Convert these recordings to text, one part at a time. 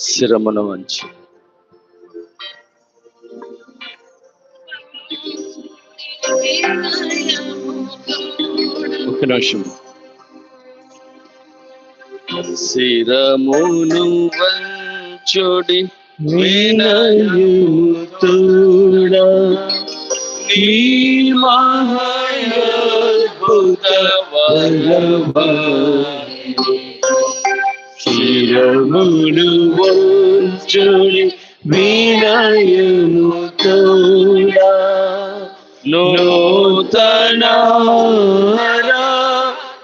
శిరమును వంచి ఒక నిమిషం. శిరమును వంచుడి వినయుతుడా, నీ మహాద్భుత వరభాగ్యము. శిరమును వంచుడి వినయుతుడా, నూతన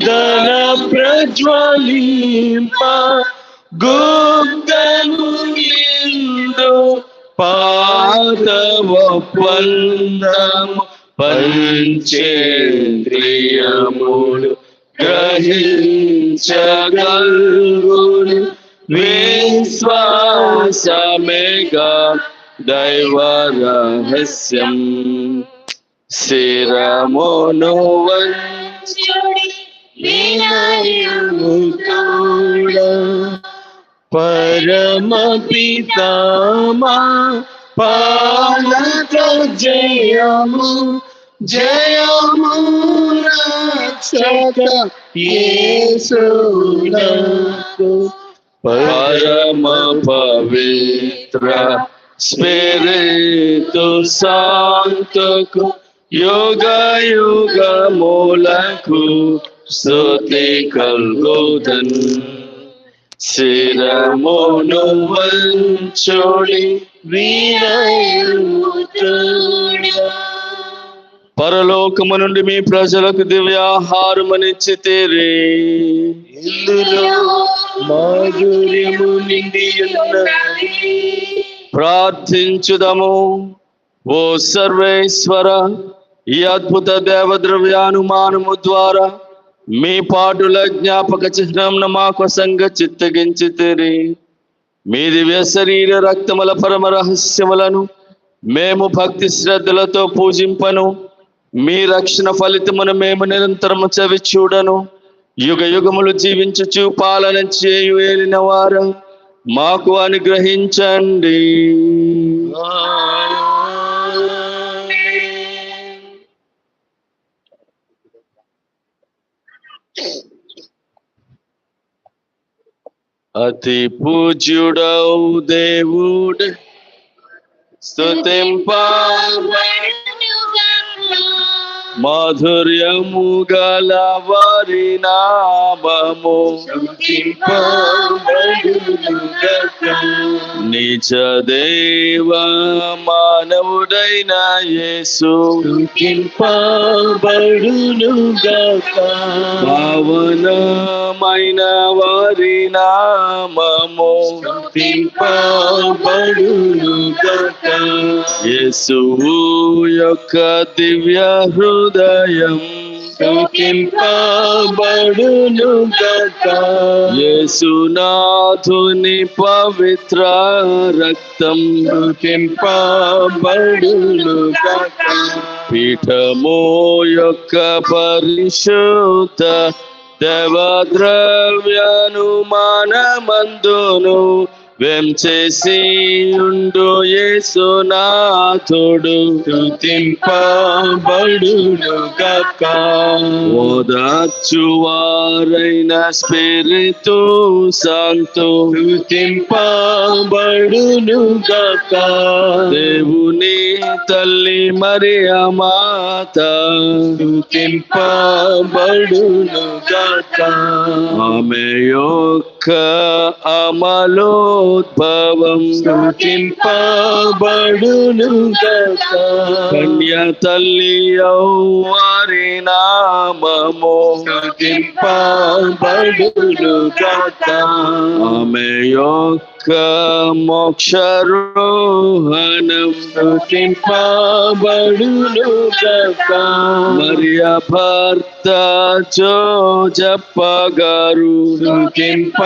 ధన ప్రజ్వలింప గుప్తము ఇందు పాతవ పందము పంచేంద్రియములు గ్రహించగలుగును విశ్వాసమేగా దైవ రహస్యం. శిరమును వంచుడి వినయుతుడా, పరమ పితామా పాలక జయము జయము రక్షక యేసునకు. పరమ పవిత్ర స్పిరితు శాంతకు యుగ యుగములకు స్తుతి కల్గుదన్. శిరమును వంచుడి వినయుతుడా. పరలోకము నుండి మీ ప్రజలకు దివ్యాహారమునిచ్చితిరి, ఇందులో మాధుర్యము నిండి ఉన్నది. ప్రార్థించుదము. ఓ సర్వేశ్వర, ఈ అద్భుత దేవద్రవ్యానుమానము ద్వారా మీ పాటుల జ్ఞాపక చిహ్నంను మాకు సంగ చిత్తగించితిరి. మీ దివ్య శరీర రక్తముల పరమ రహస్యములను మేము భక్తి శ్రద్ధలతో పూజింపను. మీ రక్షణ ఫలితమును మేము నిరంతరము చవి చూడను. యుగ యుగములు జీవించుచు పాలన చేయు ఏలిన వారు మాకు అనుగ్రహించండి. అతి పూజ్యుడౌ దేవుడు మాధుర్యము గల వారి నామము నిజ దేవ మానవుడైన యేసు పావనమైన వారి నామము యేసువు యొక్క దివ్య హృదయం స్తుతింపబడును గాక. యేసునాథుని పవిత్ర రక్తం స్తుతింపబడును గాక. పీఠము యొక్క పరిశుద్ధ దేవద్రవ్యానుమానమందును వెంచేసి ఉండు యేసునాథుడు స్తుతింపబడును గాక. ఓదార్చువారైన స్పిరితు శాంతు స్తుతింపబడును గాక. దేవుని తల్లి మరియా మాత స్తుతింపబడును గాక. ఆమె యొక్క అమలోద్భవం స్తుతింపబడును గాక. కన్య తల్లి వారి నామము స్తుతింపబడును గాక. ఆమె యొక్క మోక్షారోహణం స్తుతింపబడును గాక. మరియా భర్త జోజప్ప గారు స్తుతింప